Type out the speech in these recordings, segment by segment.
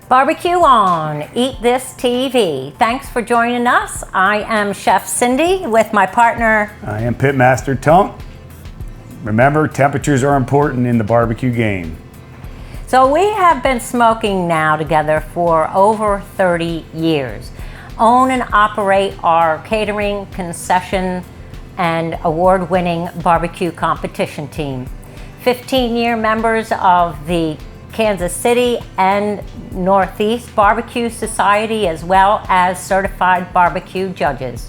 Barbecue on, eat this TV. Thanks for joining us. I am Chef Cindy with my partner. I am Pitmaster Tump. Remember, temperatures are important in the barbecue game. So we have been smoking now together for over 30 years. Own and operate our catering, concession, and award-winning barbecue competition team. 15-year members of the Kansas City and Northeast Barbecue Society, as well as certified barbecue judges.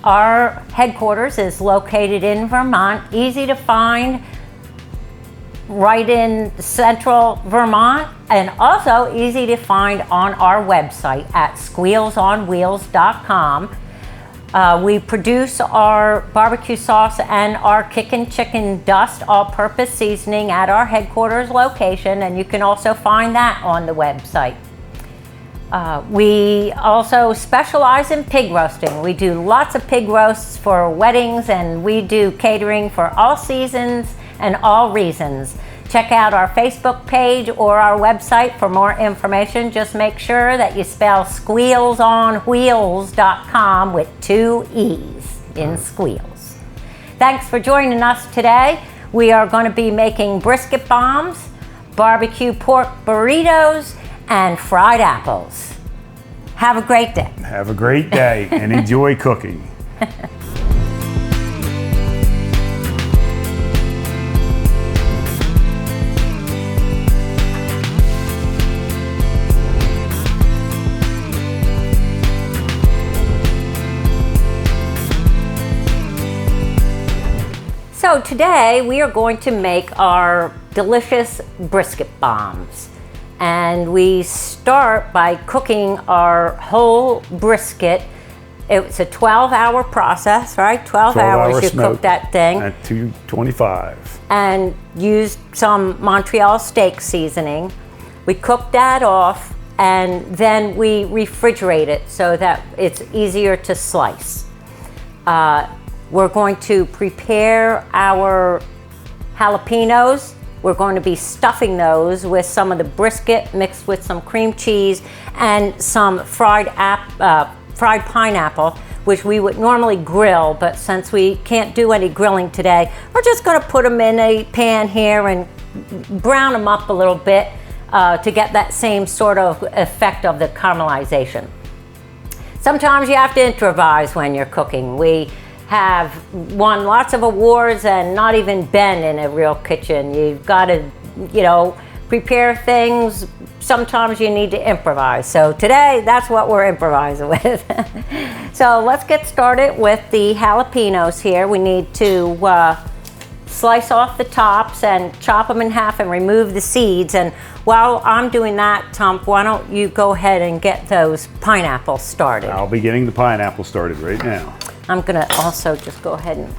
Our headquarters is located in Vermont, easy to find, right in central Vermont, and also easy to find on our website at squealsonwheels.com. We produce our barbecue sauce and our kickin' chicken dust all-purpose seasoning at our headquarters location, and you can also find that on the website. We also specialize in pig roasting. We do lots of pig roasts for weddings, and we do catering for all seasons and all reasons. Check out our Facebook page or our website for more information. Just make sure that you spell squealsonwheels.com with 2 E's in Squeals. Thanks for joining us today. We are going to be making brisket bombs, barbecue pork burritos, and fried apples. Have a great day. Have a great day and enjoy cooking. So today we are going to make our delicious brisket bombs. And we start by cooking our whole brisket. It's a 12-hour process, right? 12 hours you cook that thing. At 225. And use some Montreal steak seasoning. We cook that off, and then we refrigerate it so that it's easier to slice. We're going to prepare our jalapeños. We're going to be stuffing those with some of the brisket mixed with some cream cheese and some fried pineapple, which we would normally grill, but since we can't do any grilling today, we're just going to put them in a pan here and brown them up a little bit to get that same sort of effect of the caramelization. Sometimes you have to improvise when you're cooking. We have won lots of awards and not even been in a real kitchen. You've got to, prepare things. Sometimes you need to improvise. So today, that's what we're improvising with. So let's get started with the jalapeños here. We need to slice off the tops and chop them in half and remove the seeds. And while I'm doing that, Tom, why don't you go ahead and get those pineapples started? I'll be getting the pineapple started right now. I'm gonna also just go ahead and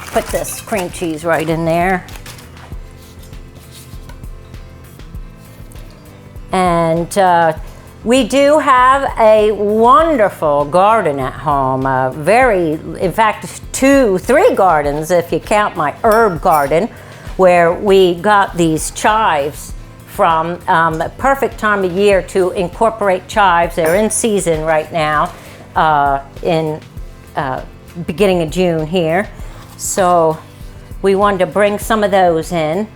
put this cream cheese right in there. And we do have a wonderful garden at home. In fact, 3 gardens if you count my herb garden, where we got these chives from. The perfect time of year to incorporate chives. They're in season right now beginning of June here. So we wanted to bring some of those in.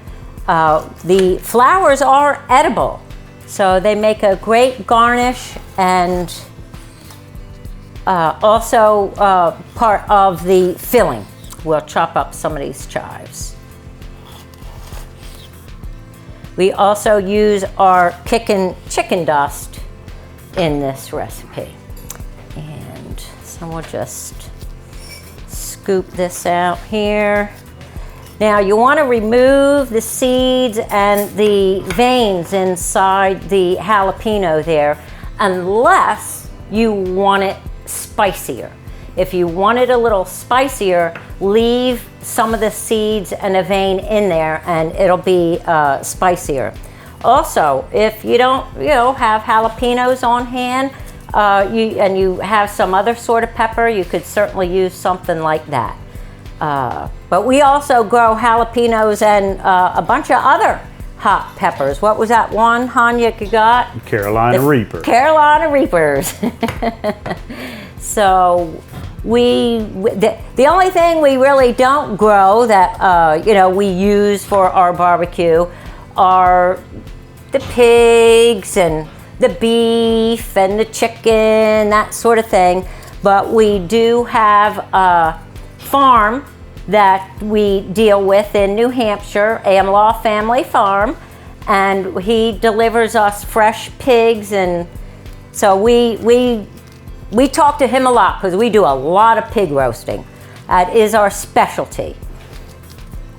The flowers are edible, so they make a great garnish and also part of the filling. We'll chop up some of these chives. We also use our kickin' chicken dust in this recipe. And so we'll just scoop this out here. Now you want to remove the seeds and the veins inside the jalapeno there, unless you want it spicier. If you want it a little spicier, leave some of the seeds and a vein in there and it'll be spicier. Also, if you don't have jalapenos on hand, and you have some other sort of pepper, you could certainly use something like that. But we also grow jalapenos and a bunch of other hot peppers. What was that one, Hanya, you got? Carolina Reaper. Carolina Reapers. So the only thing we really don't grow that we use for our barbecue are the pigs and the beef and the chicken, that sort of thing. But we do have a farm that we deal with in New Hampshire, Amlaw Family Farm, and he delivers us fresh pigs, and so we talk to him a lot because we do a lot of pig roasting. That is our specialty.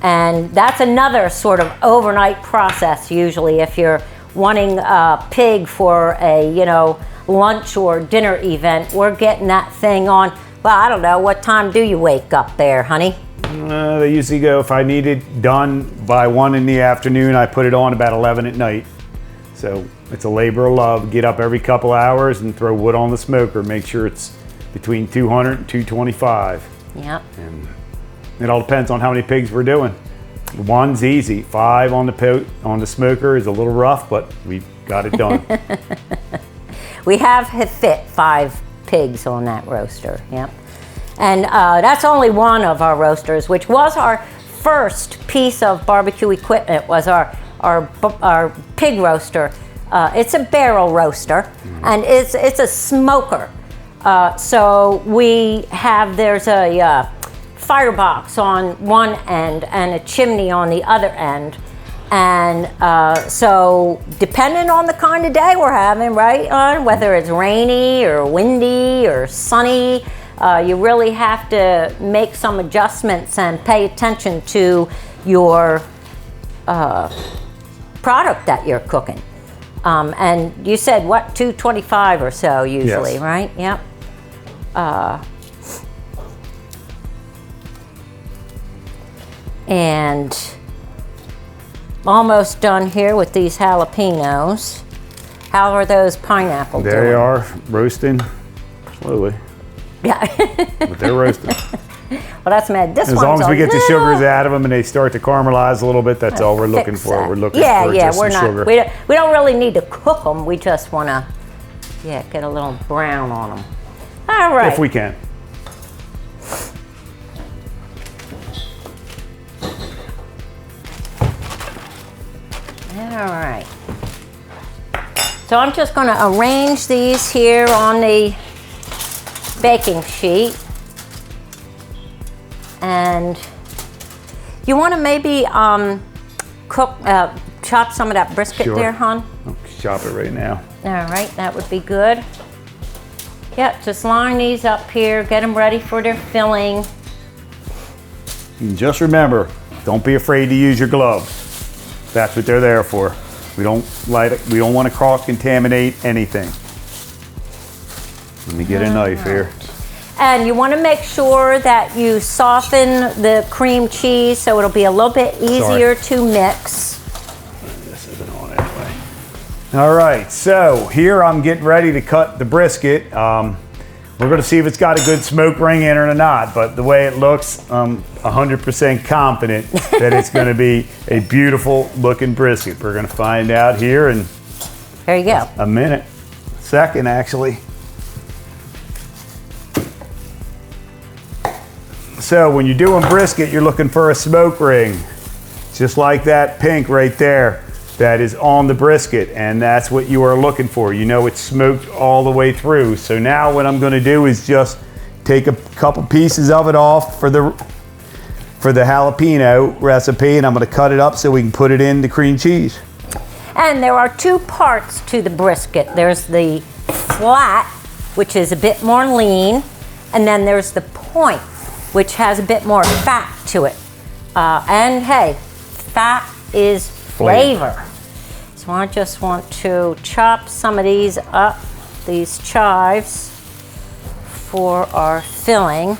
And that's another sort of overnight process usually if you're wanting a pig for a, lunch or dinner event. We're getting that thing on, well, I don't know, what time do you wake up there, honey? They usually go, if I need it done by 1 in the afternoon, I put it on about 11 at night. So it's a labor of love. Get up every couple hours and throw wood on the smoker. Make sure it's between 200 and 225. Yep. And it all depends on how many pigs we're doing. 1's easy. 5 on the smoker is a little rough, but we got it done. We have fit 5 pigs on that roaster. Yep. And that's only one of our roasters, which was our first piece of barbecue equipment, was our pig roaster. It's a barrel roaster, and it's a smoker. So there's a firebox on one end and a chimney on the other end. And so depending on the kind of day we're having, right, whether it's rainy or windy or sunny, you really have to make some adjustments and pay attention to your product that you're cooking. And you said, what, 225 or so usually, yes. Right? Yep. And almost done here with these jalapenos. How are those pineapple doing? They are roasting slowly. Yeah. But they're roasting. Well, that's mad. As long as we get the sugars out of them and they start to caramelize a little bit, that's all we're looking for. That. We're looking for just some sugar. We don't really need to cook them. We just want to, get a little brown on them. All right. If we can. All right. So I'm just going to arrange these here on the baking sheet. And you want to maybe chop some of that brisket there, hon? I'll chop it right now. All right, that would be good. Yep, just line these up here, get them ready for their filling. And just remember, don't be afraid to use your gloves. That's what they're there for. We don't want to cross-contaminate anything. Let me get a knife here. And you want to make sure that you soften the cream cheese so it'll be a little bit easier to mix. This isn't on anyway. All right, so here I'm getting ready to cut the brisket. We're going to see if it's got a good smoke ring in it or not, but the way it looks, I'm 100% confident that it's going to be a beautiful looking brisket. We're going to find out here in there you go. A minute, second actually. So when you're doing brisket, you're looking for a smoke ring, just like that pink right there that is on the brisket, and that's what you are looking for. You know it's smoked all the way through. So now what I'm going to do is just take a couple pieces of it off for the jalapeno recipe, and I'm going to cut it up so we can put it in the cream cheese. And there are 2 parts to the brisket. There's the flat, which is a bit more lean, and then there's the point, which has a bit more fat to it. And hey, fat is flavor. So I just want to chop some of these up, these chives, for our filling.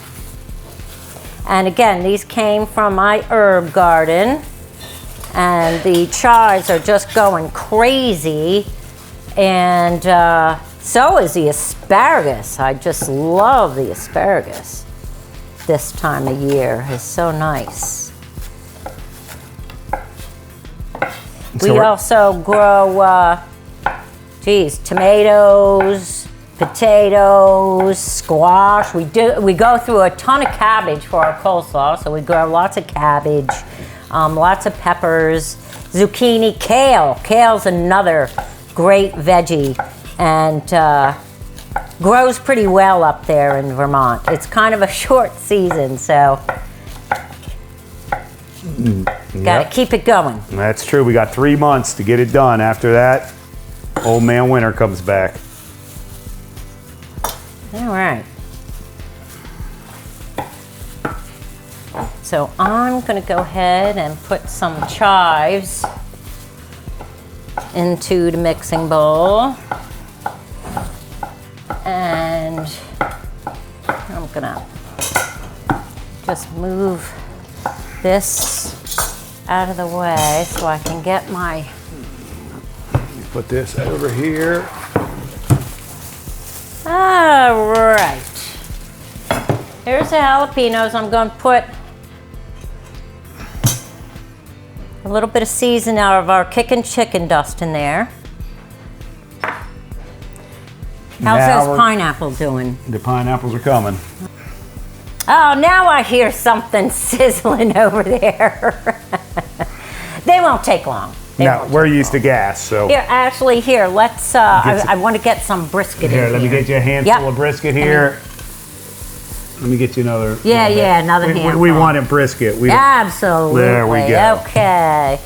And again, these came from my herb garden, and the chives are just going crazy, and so is the asparagus. I just love the asparagus this time of year. It's so nice. We also grow, tomatoes, potatoes, squash. We go through a ton of cabbage for our coleslaw, so we grow lots of cabbage, lots of peppers, zucchini, kale. Kale's another great veggie, and grows pretty well up there in Vermont. It's kind of a short season, so gotta keep it going. That's true. We got 3 months to get it done. After that, old man winter comes back. All right. So I'm gonna go ahead and put some chives into the mixing bowl. And I'm gonna just move this out of the way so I can get my... Put this over here. All right. Here's the jalapenos. I'm going to put a little bit of season out of our kickin' chicken dust in there. How's those pineapple doing? The pineapples are coming. Oh, now I hear something sizzling over there. They won't take long. Now, we're used to gas, so. Here, Ashley, here, let's, I want to get some brisket Here, in let me get you a handful of brisket here. Let me get you another. Another handful. We wanted brisket. Absolutely. There we go. Okay.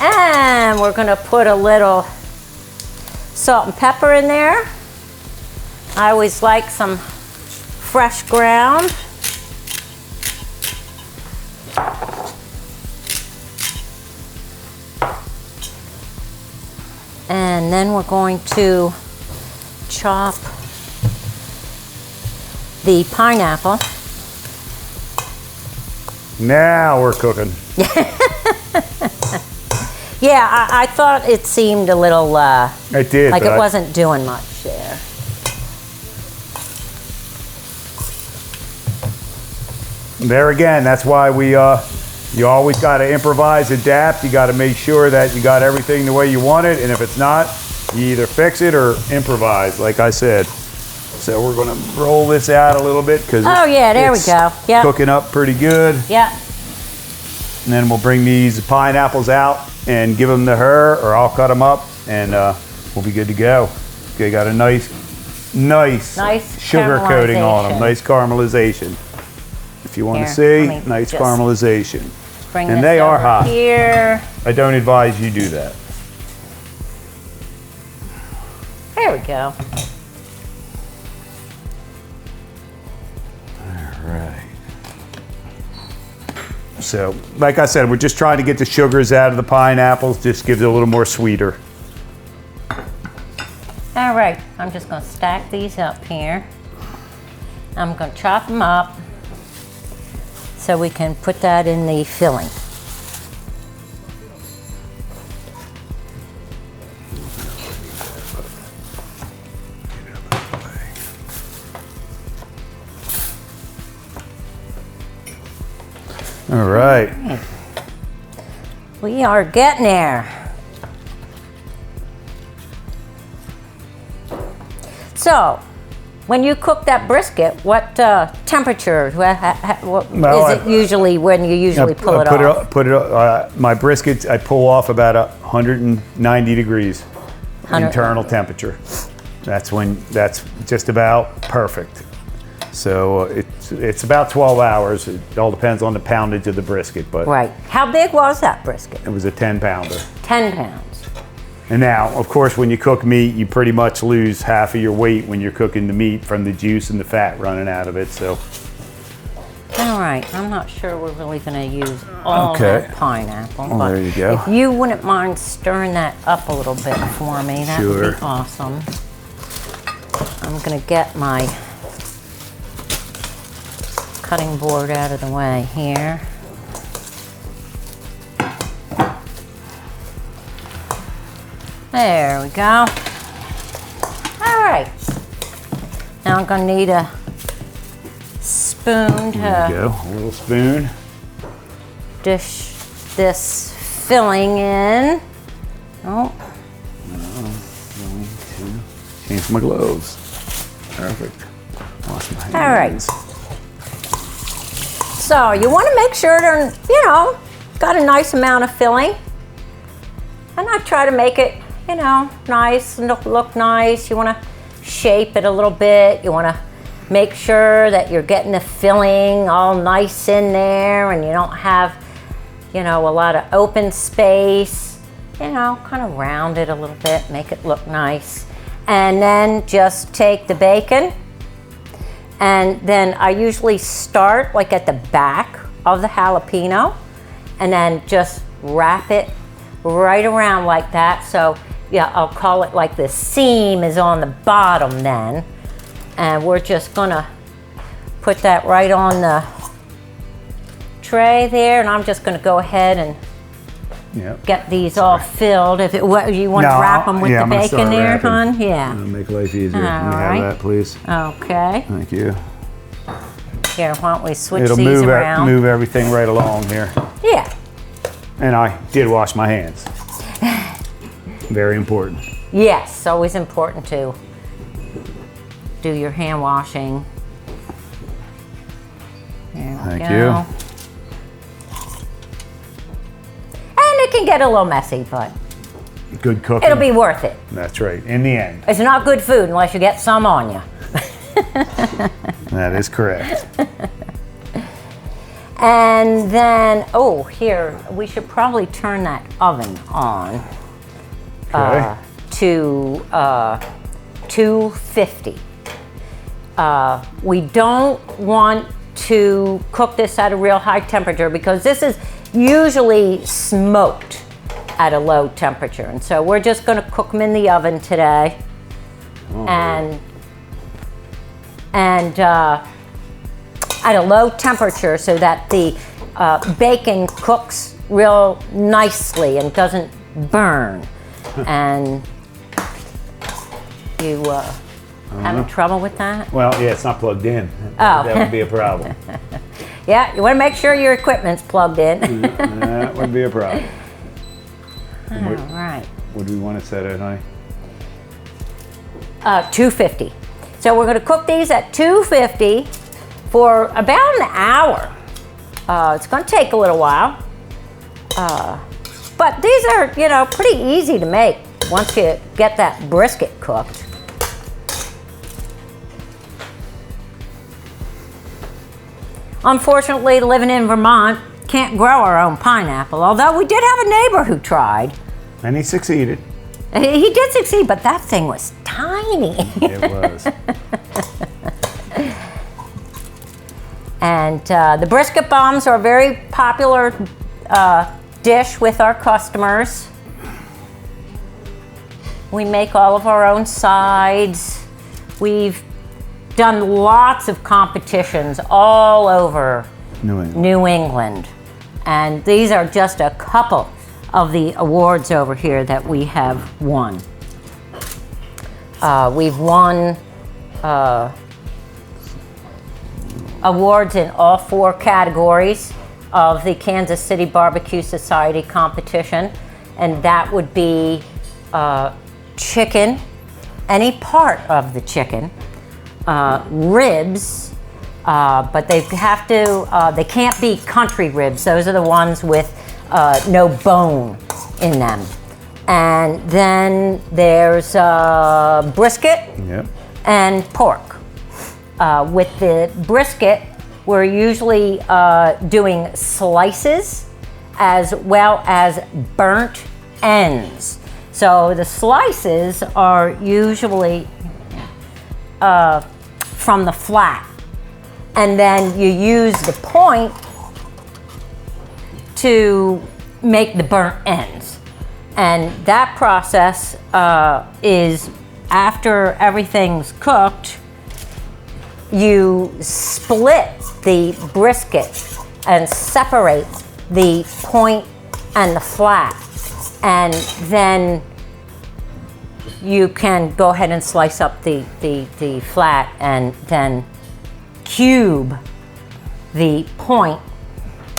And we're going to put a little salt and pepper in there. I always like some fresh ground. And then we're going to chop the pineapple. Now we're cooking. Yeah, I thought it seemed a little it did, like it wasn't doing much there. There again, that's why you always got to improvise, adapt. You got to make sure that you got everything the way you want it, and if it's not, you either fix it or improvise, like I said. So we're going to roll this out a little bit because there we go. Yeah, cooking up pretty good. Yeah. And then we'll bring these pineapples out and give them to her, or I'll cut them up, and we'll be good to go. Okay, got a nice sugar coating on them, nice caramelization. If you want to see, nice caramelization. And they are hot. Here. I don't advise you do that. There we go. All right. So, like I said, we're just trying to get the sugars out of the pineapples. Just gives it a little more sweeter. All right, I'm just going to stack these up here. I'm going to chop them up so we can put that in the filling. All right. We are getting there. So, when you cook that brisket, what temperature? What is it usually when you usually pull it off? My briskets, I pull off about 190 degrees internal temperature. That's just about perfect. So it's about 12 hours. It all depends on the poundage of the brisket, but right. How big was that brisket? It was a 10-pounder. 10 pounds. And now, of course, when you cook meat, you pretty much lose half of your weight when you're cooking the meat from the juice and the fat running out of it. So. All right, I'm not sure we're really going to use all that pineapple. Well, there you go. If you wouldn't mind stirring that up a little bit for me, that would be awesome. I'm going to get my cutting board out of the way here. There we go. All right. Now I'm going to need a spoon There you go, a little spoon. Dish this filling in. Oh. Going to change my gloves. Perfect. Wash my hands. All right. So you want to make sure they're, got a nice amount of filling. And I try to make it, nice and look nice. You want to shape it a little bit. You want to make sure that you're getting the filling all nice in there and you don't have, a lot of open space. Kind of round it a little bit, make it look nice. And then just take the bacon, and then I usually start like at the back of the jalapeno and then just wrap it right around like that. So yeah, I'll call it like the seam is on the bottom then. And we're just gonna put that right on the tray there, and I'm just gonna go ahead and get these all filled. If you want to wrap them with the bacon there, hon? Yeah. Make life easier. Can we have that, please? Okay. Thank you. Here, why don't we switch It'll these around? move everything right along here. Yeah. And I did wash my hands. Very important. Yes, always important to do your hand washing. There we Thank go. you. And it can get a little messy, but Good cooking. it'll be worth it. That's right. In the end. It's not good food unless you get some on you. That is correct. And then, here, we should probably turn that oven on Okay. to 250. We don't want to cook this at a real high temperature because this is usually smoked at a low temperature. And so we're just going to cook them in the oven today. And at a low temperature so that the bacon cooks real nicely and doesn't burn. And you having trouble with that? Well, yeah, it's not plugged in. Oh. That would be a problem. Yeah, you want to make sure your equipment's plugged in. That would be a problem. All right. What do we want to set it high? 250. So we're going to cook these at 250 for about an hour. It's going to take a little while. But these are, pretty easy to make once you get that brisket cooked. Unfortunately, living in Vermont, can't grow our own pineapple, although we did have a neighbor who tried. And he succeeded. He did succeed, but that thing was tiny. It was. And the Brisket Bombs are a very popular dish with our customers. We make all of our own sides. We've done lots of competitions all over New England. And these are just a couple of the awards over here that we have won. We've won awards in all 4 categories of the Kansas City Barbecue Society competition, and that would be chicken, any part of the chicken, ribs, but they have to, they can't be country ribs. Those are the ones with no bone in them. And then there's brisket and pork. With the brisket, we're usually doing slices as well as burnt ends. So the slices are usually from the flat, and then you use the point to make the burnt ends. And that process is after everything's cooked, you split the brisket and separate the point and the flat, and then you can go ahead and slice up the flat and then cube the point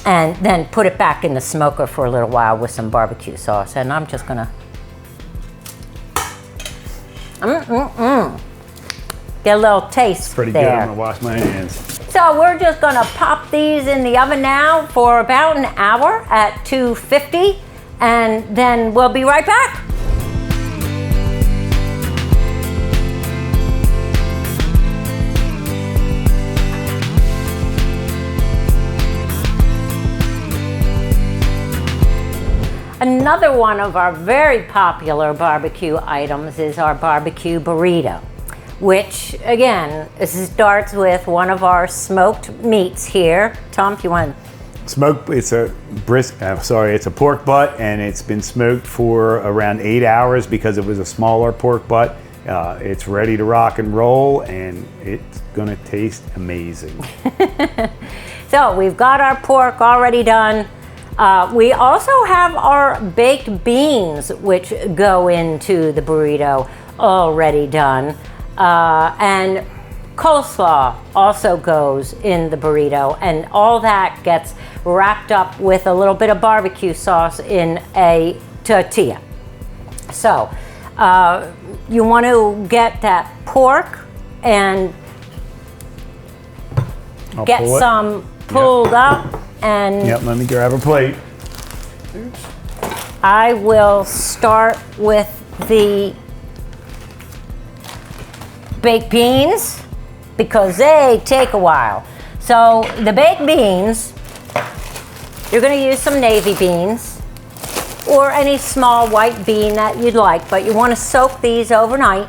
and then put it back in the smoker for a little while with some barbecue sauce. And I'm just gonna Get a little taste Pretty there. good. I'm gonna wash my hands. So we're just gonna pop these in the oven now for about an hour at 250, and then we'll be right back. Another one of our very popular barbecue items is our barbecue burrito, which again starts with one of our smoked meats here. Tom, if you want. Smoked. It's a it's a pork butt, and it's been smoked for around 8 hours because it was a smaller pork butt. It's ready to rock and roll, and it's gonna taste amazing. So we've got our pork already done. We also have our baked beans, which go into the burrito, already done. And coleslaw also goes in the burrito, and all that gets wrapped up with a little bit of barbecue sauce in a tortilla. So you want to get that pork and get some pulled up. And yep, let me grab a plate. I will start with the baked beans because they take a while. So the baked beans, you're going to use some navy beans or any small white bean that you'd like, but you want to soak these overnight.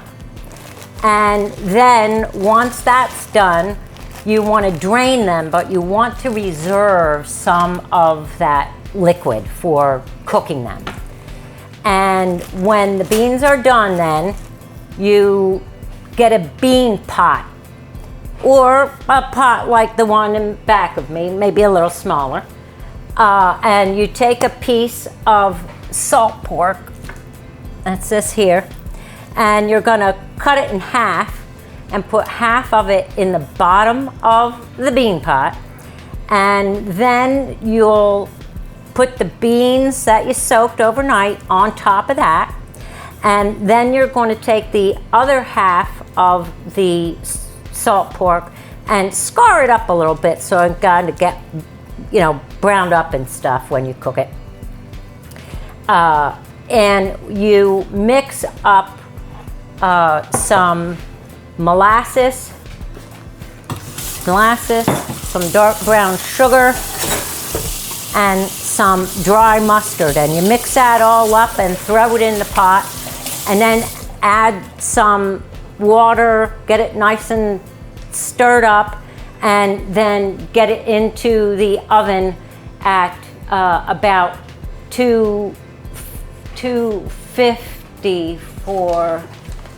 And then once that's done, you want to drain them, but you want to reserve some of that liquid for cooking them. And when the beans are done, then you get a bean pot or a pot like the one in back of me, maybe a little smaller. And you take a piece of salt pork, that's this here, and you're gonna cut it in half and put half of it in the bottom of the bean pot, and then you'll put the beans that you soaked overnight on top of that, and then you're going to take the other half of the salt pork and scar it up a little bit so it's going to get, you know, browned up and stuff when you cook it. And you mix up some molasses, some dark brown sugar, and some dry mustard, and you mix that all up and throw it in the pot, and then add some water, get it nice and stirred up, and then get it into the oven at about 250 for,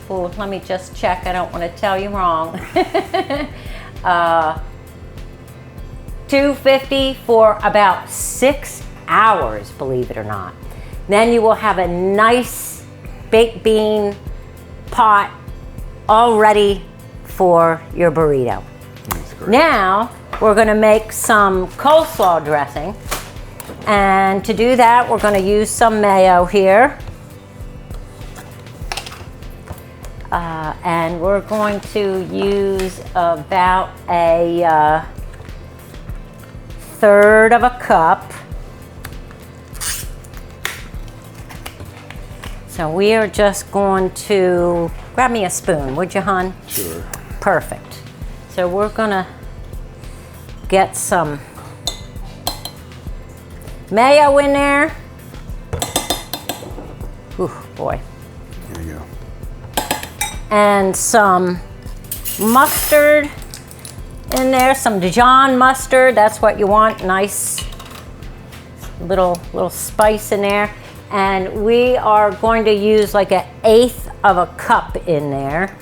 oh, let me just check, I don't want to tell you wrong. 250 for about 6 hours, believe it or not. Then you will have a nice baked bean pot all ready for your burrito. That's great. Now we're going to make some coleslaw dressing, and to do that we're going to use some mayo here. And we're going to use about a third of a cup. So we are just going to, grab me a spoon, would you, hon? Sure. Perfect. So we're gonna get some mayo in there. Ooh, boy. There you go. And some mustard in there, some Dijon mustard. That's what you want. Nice little spice in there. And we are going to use like 1/8 of a cup in there.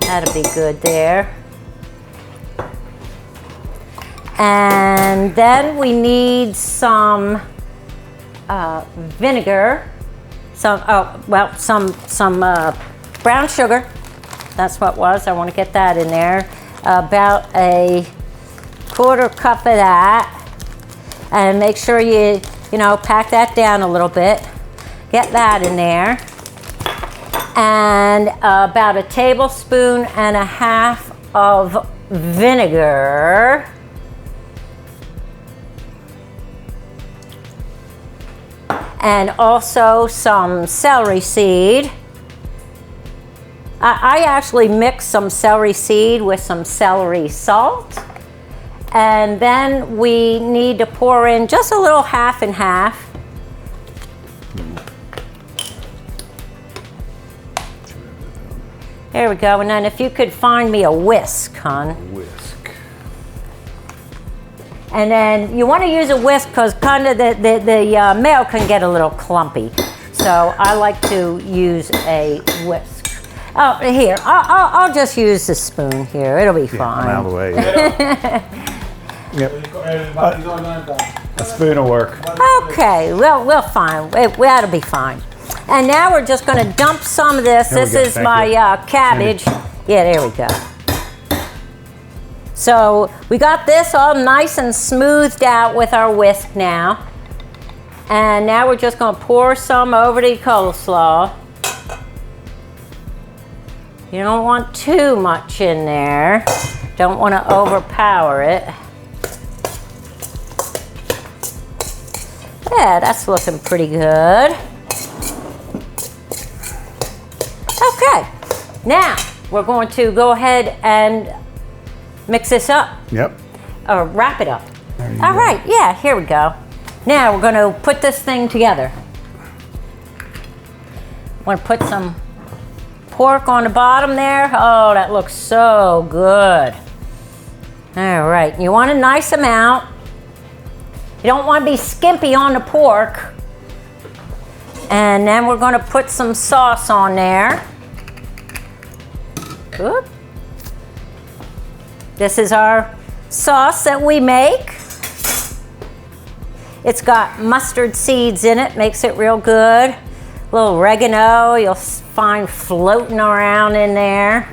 That'll be good there. And then we need some vinegar. Some brown sugar. That's what it was. I want to get that in there. About a 1/4 cup of that. And make sure you pack that down a little bit. Get that in there. and about a tablespoon and a half of vinegar. And also some celery seed. I actually mix some celery seed with some celery salt. And then we need to pour in just a little half and half. There we go. And then if you could find me a whisk, hon. Whisk. And then you want to use a whisk because kind of the mayo can get a little clumpy. So I like to use a whisk. Oh, here, I'll just use the spoon here. It'll be fine. I'm out of the way. Yep. A spoon will work. Okay, well, we'll fine. That'll be fine. And now we're just going to dump some of this. This is my cabbage. Yeah, there we go. So we got this all nice and smoothed out with our whisk now. And now we're just going to pour some over the coleslaw. You don't want too much in there. Don't want to overpower it. Yeah, that's looking pretty good. Okay, now we're going to go ahead and mix this up. Yep. Or wrap it up. All right, yeah, here we go. Now we're going to put this thing together. I'm going to put some pork on the bottom there. Oh, that looks so good. All right, you want a nice amount. You don't want to be skimpy on the pork. And then we're going to put some sauce on there. Oop. This is our sauce that we make. It's got mustard seeds in it, makes it real good. A little oregano you'll find floating around in there.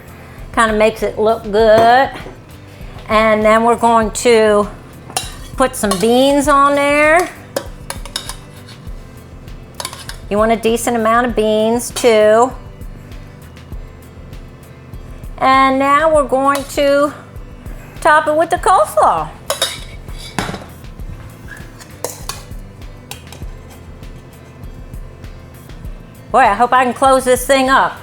Kind of makes it look good. And then we're going to put some beans on there. You want a decent amount of beans too. And now we're going to top it with the coleslaw. Boy, I hope I can close this thing up.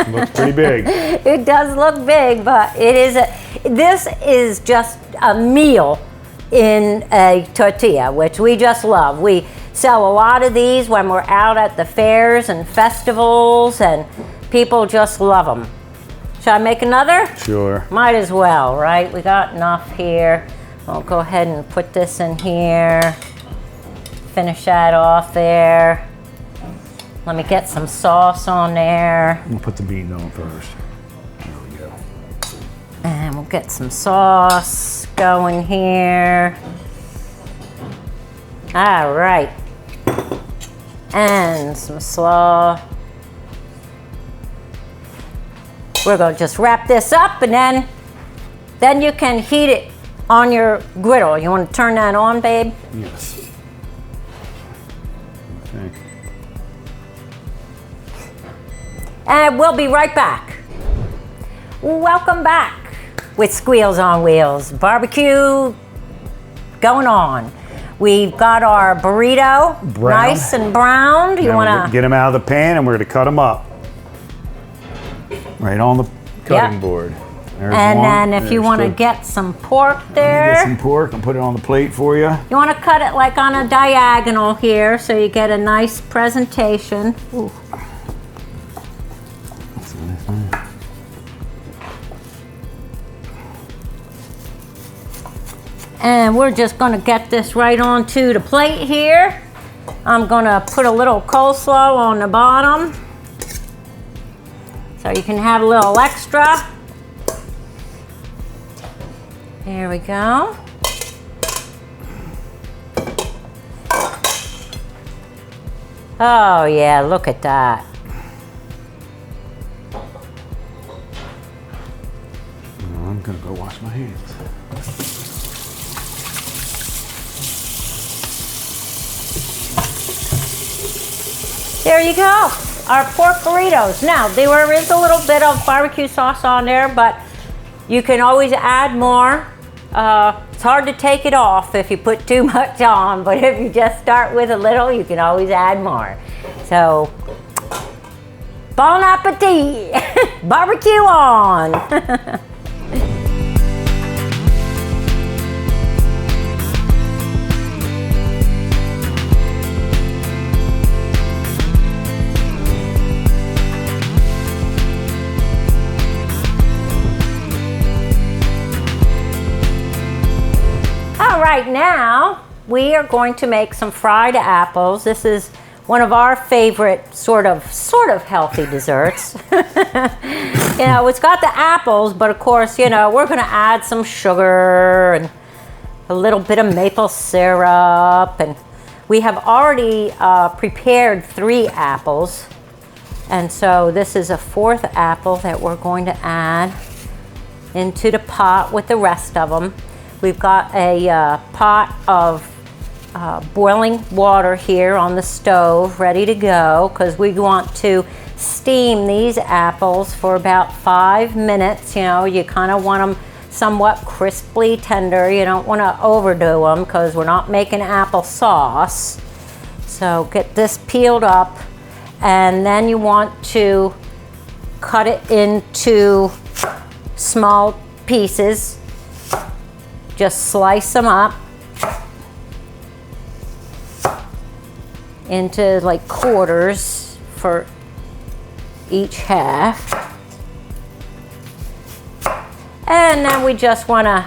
Looks pretty big. It does look big, but this is just a meal in a tortilla, which we just love. We sell a lot of these when we're out at the fairs and festivals, and people just love them. Should I make another? Sure. Might as well, right? We got enough here. I'll go ahead and put this in here. Finish that off there. Let me get some sauce on there. We'll put the beans on first. There we go. And we'll get some sauce going here. All right. And some slaw. We're going to just wrap this up, and then you can heat it on your griddle. You want to turn that on, babe? Yes. Okay. And we'll be right back. Welcome back with Squeals on Wheels. Barbecue going on. We've got our burrito, nice and browned. You want to get them out of the pan, and we're going to cut them up. Right on the cutting board. There's and one. then if you want to get some pork there. Get some pork and put it on the plate for you. You want to cut it like on a diagonal here so you get a nice presentation. Ooh. And we're just going to get this right onto the plate here. I'm going to put a little coleslaw on the bottom, so you can have a little extra. There we go. Oh yeah, look at that. I'm gonna go wash my hands. There you go. our pork burritos. Now, there is a little bit of barbecue sauce on there, but you can always add more. It's hard to take it off if you put too much on, but if you just start with a little, you can always add more. So, bon appetit! Barbecue on! Right now, we are going to make some fried apples. This is one of our favorite sort of healthy desserts. You know, it's got the apples, but of course, you know, we're going to add some sugar and a little bit of maple syrup. And we have already prepared 3 apples. And so this is a 4th apple that we're going to add into the pot with the rest of them. We've got a pot of boiling water here on the stove ready to go because we want to steam these apples for about 5 minutes. You know, you kind of want them somewhat crisply tender. You don't want to overdo them because we're not making applesauce. So get this peeled up, and then you want to cut it into small pieces. Just slice them up into like quarters for each half. And then we just want to,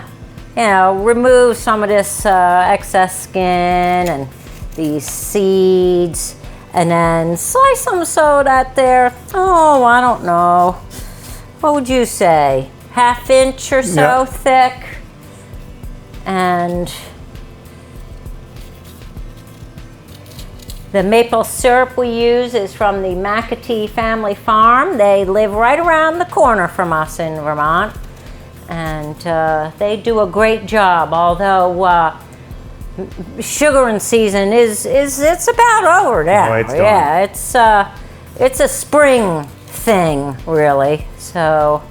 you know, remove some of this excess skin and these seeds, and then slice them so that they're, oh, I don't know, what would you say, 1/2 inch or so thick. And the maple syrup we use is from the McAtee family farm. They live right around the corner from us in Vermont. And they do a great job, although sugaring season it's about over now. Oh, it's done. Yeah, it's a spring thing, really. So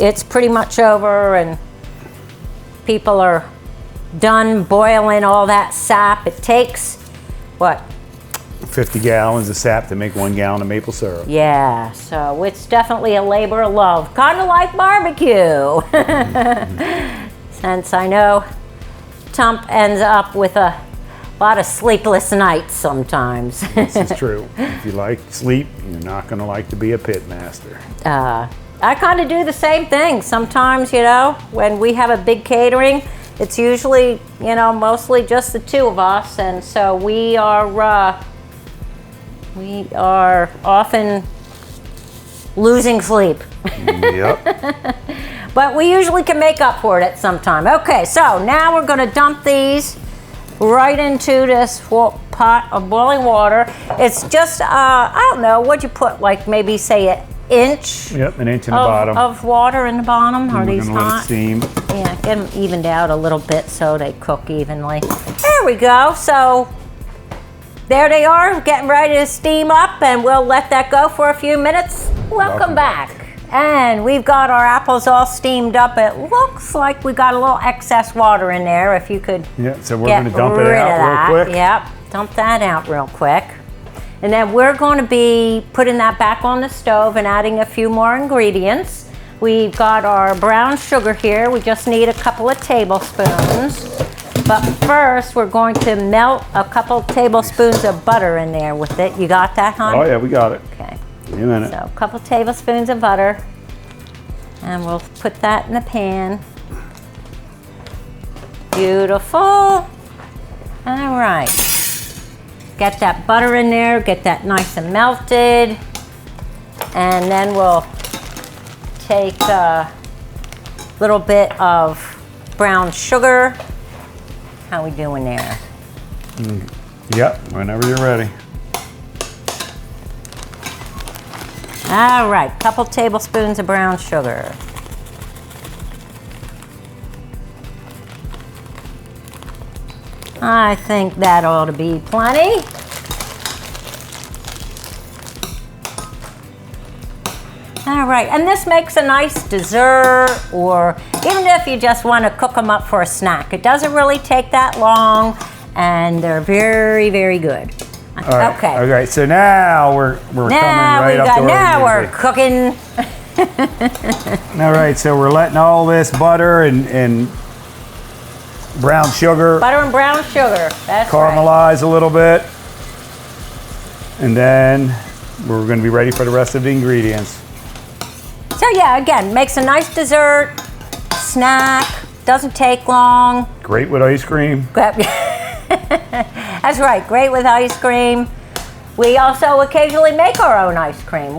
it's pretty much over, and people are done boiling all that sap. It takes, what? 50 gallons of sap to make 1 gallon of maple syrup. Yeah, so it's definitely a labor of love. Kind of like barbecue. Since I know Tump ends up with a lot of sleepless nights sometimes. This is true. If you like sleep, you're not going to like to be a pitmaster. I kind of do the same thing. Sometimes, you know, when we have a big catering, it's usually, you know, mostly just the 2 of us, and so we are often losing sleep. Yep. But we usually can make up for it at some time. Okay, so now we're going to dump these right into this pot of boiling water. It's just, I don't know, what'd you put, like maybe say an inch? Yep, an inch in the bottom. Of water in the bottom. Are these hot? Let it steam. Yeah, get them evened out a little bit so they cook evenly. There we go. So there they are, getting ready to steam up, and we'll let that go for a few minutes. Welcome back. And we've got our apples all steamed up. It looks like we got a little excess water in there. If you could yeah, so we're going to dump it out real quick. Yep, dump that out real quick. And then we're going to be putting that back on the stove and adding a few more ingredients. We've got our brown sugar here. We just need a couple of tablespoons. But first, we're going to melt a couple tablespoons of butter in there with it. You got that, hon? Oh, yeah, we got it. Okay. Give me a minute. So a couple tablespoons of butter. And we'll put that in the pan. Beautiful. All right. Get that butter in there, get that nice and melted. And then we'll take a little bit of brown sugar. How we doing there? Yep, whenever you're ready. All right, couple tablespoons of brown sugar. I think that ought to be plenty. All right, and this makes a nice dessert, or even if you just want to cook them up for a snack. It doesn't really take that long, and they're very, very good. All right. Okay. Okay, so now we're coming right up to now we're cooking. All right, so we're letting all this butter and brown sugar. Butter and brown sugar, that's caramelize a little bit. And then we're going to be ready for the rest of the ingredients. So yeah, again, makes a nice dessert, snack, doesn't take long. Great with ice cream. That's right, great with ice cream. We also occasionally make our own ice cream.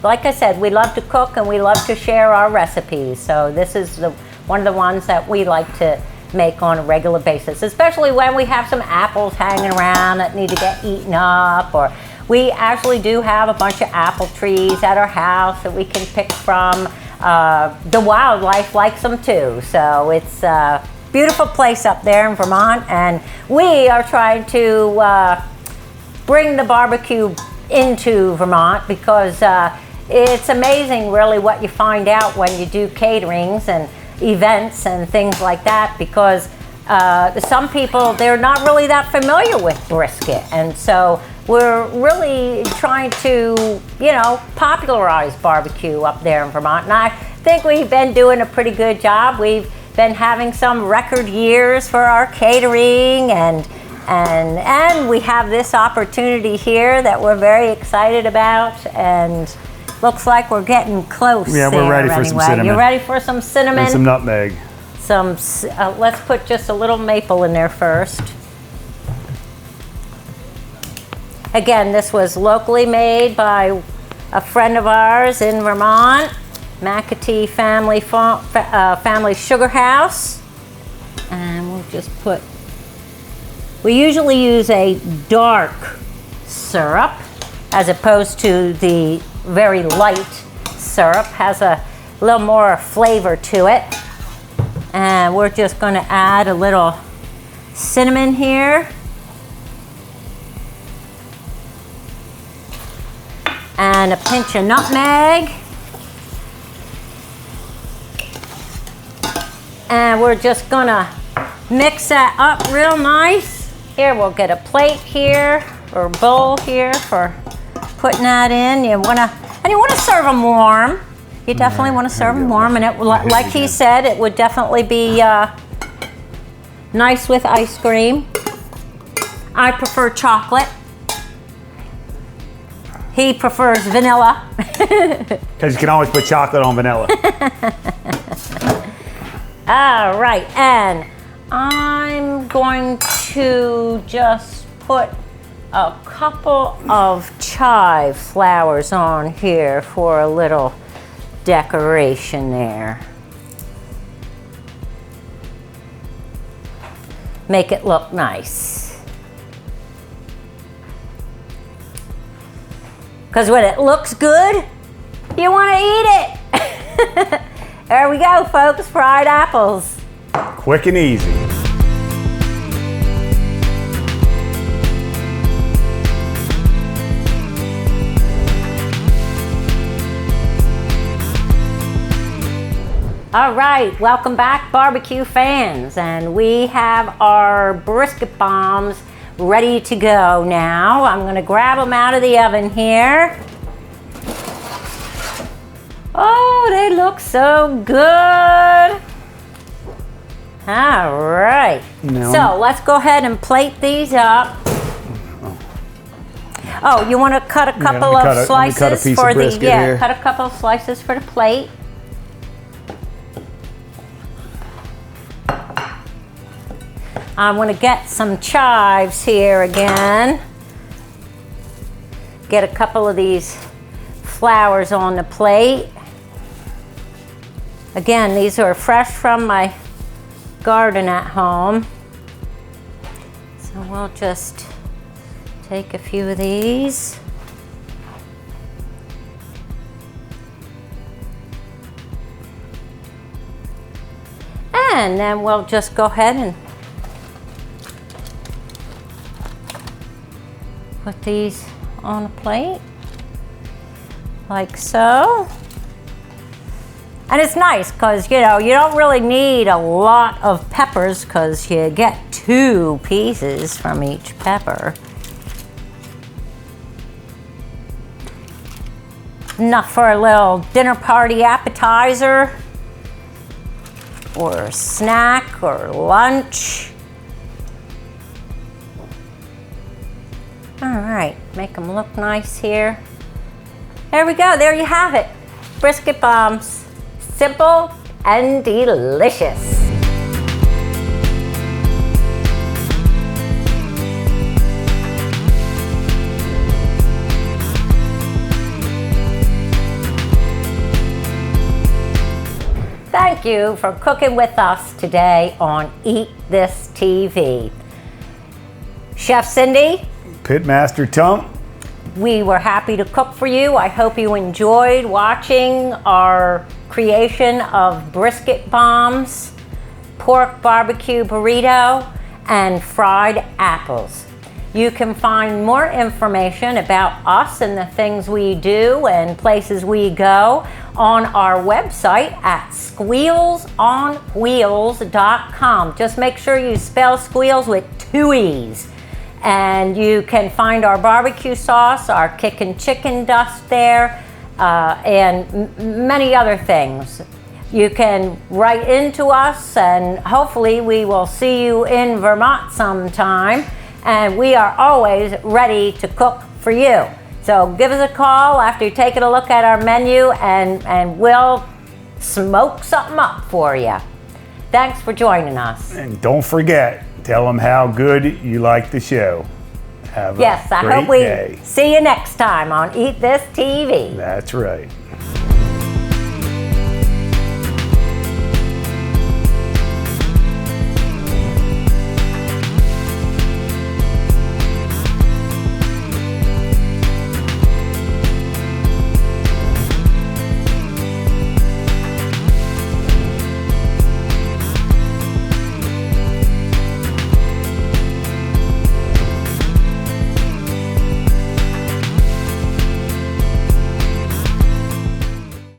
Like I said, we love to cook and we love to share our recipes. So this is one of the ones that we like to make on a regular basis, especially when we have some apples hanging around that need to get eaten up, or we actually do have a bunch of apple trees at our house that we can pick from. The wildlife likes them too. So it's a beautiful place up there in Vermont, and we are trying to bring the barbecue into Vermont because it's amazing really what you find out when you do caterings and events and things like that, because some people, they're not really that familiar with brisket, and so we're really trying to, popularize barbecue up there in Vermont, and I think we've been doing a pretty good job. We've been having some record years for our catering, and we have this opportunity here that we're very excited about, and looks like we're getting close. Yeah, we're ready for some cinnamon. You ready for some cinnamon? And some nutmeg. Let's put just a little maple in there first. Again, this was locally made by a friend of ours in Vermont, McAtee Family Sugar House. And we'll just we usually use a dark syrup as opposed to the very light syrup. Has a little more flavor to it. And we're just going to add a little cinnamon here. And a pinch of nutmeg. And we're just going to mix that up real nice. Here, we'll get a plate here, or bowl here for putting that in. You want to serve them warm. You definitely want to serve them warm, and like he said, it would definitely be nice with ice cream. I prefer chocolate. He prefers vanilla. Because you can always put chocolate on vanilla. All right, and I'm going to just put a couple of chive flowers on here for a little decoration there. Make it look nice. Because when it looks good, you want to eat it. There we go, folks, fried apples. Quick and easy. All right, welcome back, barbecue fans, and we have our brisket bombs ready to go now. I'm going to grab them out of the oven here. Oh, they look so good. All right, so let's go ahead and plate these up. Oh, you want to cut a couple of slices for the cut a couple of slices for the plate. I want to get some chives here again. Get a couple of these flowers on the plate. Again, these are fresh from my garden at home. So we'll just take a few of these. And then we'll just go ahead and put these on a plate, like so. And it's nice because, you know, you don't really need a lot of peppers because you get 2 pieces from each pepper. Enough for a little dinner party appetizer or snack or lunch. All right, make them look nice here. There we go, there you have it. Brisket Bombs, simple and delicious. Thank you for cooking with us today on Eat This TV. Chef Cindy, Pitmaster Tump. we were happy to cook for you. I hope you enjoyed watching our creation of Brisket Bombs, pork barbecue burrito, and fried apples. You can find more information about us and the things we do and places we go on our website at squealsonwheels.com. Just make sure you spell Squeals with 2 E's. And you can find our barbecue sauce, our kickin' chicken dust there, and many other things. You can write into us, and hopefully we will see you in Vermont sometime. And we are always ready to cook for you. So give us a call after you've taken a look at our menu, and we'll smoke something up for you. Thanks for joining us. And don't forget, tell them how good you like the show. Have Yes, a I great hope we day. see you next time on Eat This TV. That's right.